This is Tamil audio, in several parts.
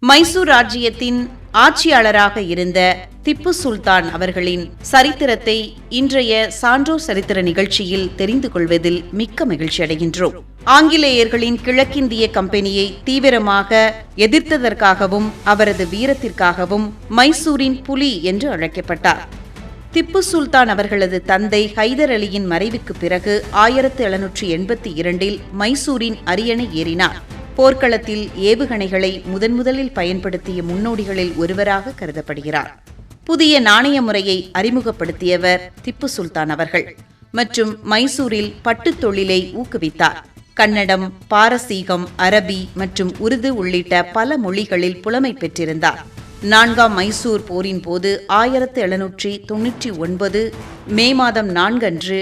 மைசூர் ராஜ்ஜியத்தின் ஆட்சியாளராக இருந்த திப்பு சுல்தான் அவர்களின் சரித்திரத்தை இன்றைய சான்றோர் சரித்திர நிகழ்ச்சியில் தெரிந்து கொள்வதில் மிக்க மகிழ்ச்சி அடைகின்றோம். ஆங்கிலேயர்களின் கிழக்கிந்திய கம்பெனியை தீவிரமாக எதிர்த்ததற்காகவும் அவரது வீரத்திற்காகவும் மைசூரின் புலி என்று அழைக்கப்பட்டார். திப்பு சுல்தான் அவர்களது தந்தை ஹைதர் அலியின் மறைவுக்கு பிறகு 1782 மைசூரின் அரியணை ஏறினார். போர்க்களத்தில் ஏவுகணைகளை முதன்முதலில் பயன்படுத்திய முன்னோடிகளில் ஒருவராக கருதப்படுகிறார். புதிய நாணய முறையை அறிமுகப்படுத்தியவர் திப்பு சுல்தான் அவர்கள் மற்றும் மைசூரில் பட்டுத் தொழிலை ஊக்குவித்தார். கன்னடம், பாரசீகம், அரபி மற்றும் உருது உள்ளிட்ட பல மொழிகளில் புலமை பெற்றிருந்தார். 4ஆம் மைசூர் போரின் போது 1799 மே மாதம் 4 அன்று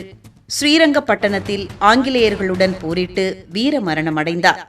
ஸ்ரீரங்கப்பட்டணத்தில் ஆங்கிலேயர்களுடன் போரிட்டு வீர மரணம் அடைந்தார்.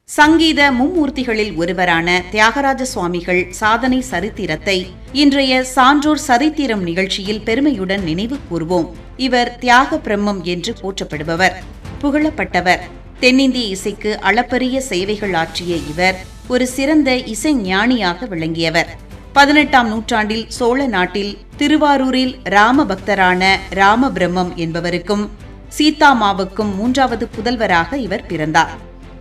சங்கீத மும்மூர்த்திகளில் ஒருவரான தியாகராஜ சுவாமிகள் சாதனை சரித்திரத்தை இன்றைய சான்றோர் சரித்திரம் நிகழ்ச்சியில் பெருமையுடன் நினைவு கூர்வோம். இவர் தியாக பிரம்மம் என்று போற்றப்படுபவர், புகழப்பட்டவர். தென்னிந்திய இசைக்கு அளப்பரிய சேவைகள் ஆற்றிய இவர் ஒரு சிறந்த இசை ஞானியாக விளங்கியவர். 18ஆம் நூற்றாண்டில் சோழ நாட்டில் திருவாரூரில் ராம பக்தரான ராமபிரம்மம் என்பவருக்கும் சீதாமாவுக்கும் 3வது புதல்வராக இவர் பிறந்தார்.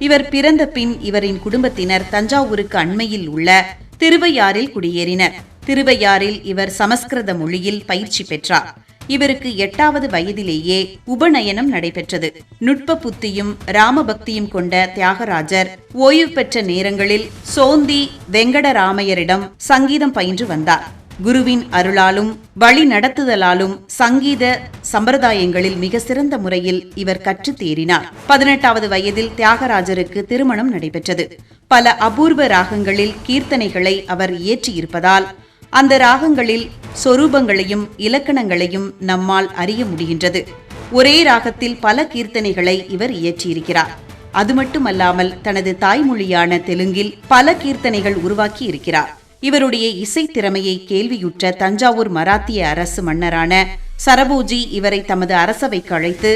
இவர் பிறந்த பின் இவரின் குடும்பத்தினர் தஞ்சாவூருக்கு அண்மையில் உள்ள திருவையாறில் குடியேறினர். திருவையாறில் இவர் சமஸ்கிருத மொழியில் பயிற்சி பெற்றார். இவருக்கு 8வது வயதிலேயே உபநயனம் நடைபெற்றது. நுட்ப புத்தியும் ராமபக்தியும் கொண்ட தியாகராஜர் ஓய்வு பெற்ற நேரங்களில் சோந்தி வெங்கடராமையரிடம் சங்கீதம் பயின்று வந்தார். குருவின் அருளாலும் வழி நடத்துதலாலும் சங்கீத சம்பிரதாயங்களில் மிக சிறந்த முறையில் இவர் கற்றுத் தேறினார். 18வது வயதில் தியாகராஜருக்கு திருமணம் நடைபெற்றது. பல அபூர்வ ராகங்களில் கீர்த்தனைகளை அவர் இயற்றியிருப்பதால் அந்த ராகங்களில் சொரூபங்களையும் இலக்கணங்களையும் நம்மால் அறிய முடிகின்றது. ஒரே ராகத்தில் பல கீர்த்தனைகளை இவர் இயற்றியிருக்கிறார். அது மட்டுமல்லாமல் தனது தாய்மொழியான தெலுங்கில் பல கீர்த்தனைகள் உருவாக்கி இருக்கிறார். இவருடைய இசை திறமையை கேள்வியுற்ற தஞ்சாவூர் மராத்திய அரசு மன்னரான சரபோஜி இவரை தமது அரசவைக்கு அழைத்து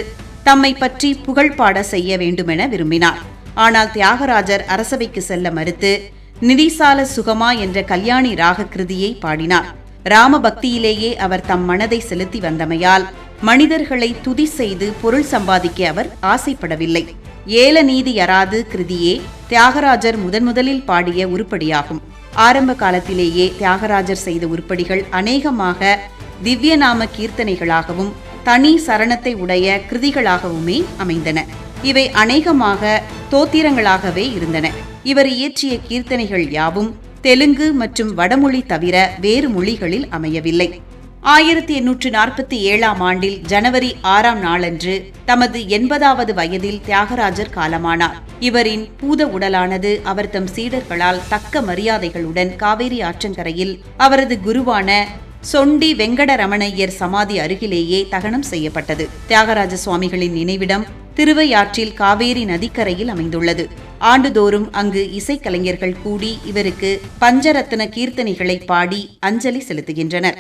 தம்மை பற்றி புகழ்பாட செய்ய வேண்டுமென விரும்பினார். ஆனால் தியாகராஜர் அரசவைக்கு செல்ல மறுத்து நிதிசால சுகமா என்ற கல்யாணி ராக கிருதியை பாடினார். ராம பக்தியிலேயே அவர் தம் மனதை செலுத்தி வந்தமையால் மனிதர்களை துதி செய்து பொருள் சம்பாதிக்க அவர் ஆசைப்படவில்லை. ஏல நீதி யராது கிருதியே தியாகராஜர் முதலில் பாடிய உருப்படியாகும். ஆரம்ப காலத்திலேயே தியாகராஜர் செய்த உருப்படிகள் அநேகமாக திவ்யநாம கீர்த்தனைகளாகவும் தனி சரணத்தை உடைய கிருதிகளாகவுமே அமைந்தன. இவை அநேகமாக தோத்திரங்களாகவே இருந்தன. இவர் இயற்றிய கீர்த்தனைகள் யாவும் தெலுங்கு மற்றும் வடமொழி தவிர வேறு மொழிகளில் அமையவில்லை. 1847ஆம் ஆண்டில் ஜனவரி 6ஆம் நாளன்று தமது 80வது வயதில் தியாகராஜர் காலமானார். இவரின் பூத உடலானது அவர் தம் சீடர்களால் தக்க மரியாதைகளுடன் காவேரி ஆற்றங்கரையில் அவரது குருவான சொண்டி வெங்கடரமணையர் சமாதி அருகிலேயே தகனம் செய்யப்பட்டது. தியாகராஜ சுவாமிகளின் நினைவிடம் திருவையாற்றில் காவேரி நதிக்கரையில் அமைந்துள்ளது. ஆண்டுதோறும் அங்கு இசைக்கலைஞர்கள் கூடி இவருக்கு பஞ்சரத்ன கீர்த்தனைகளை பாடி அஞ்சலி செலுத்துகின்றனர்.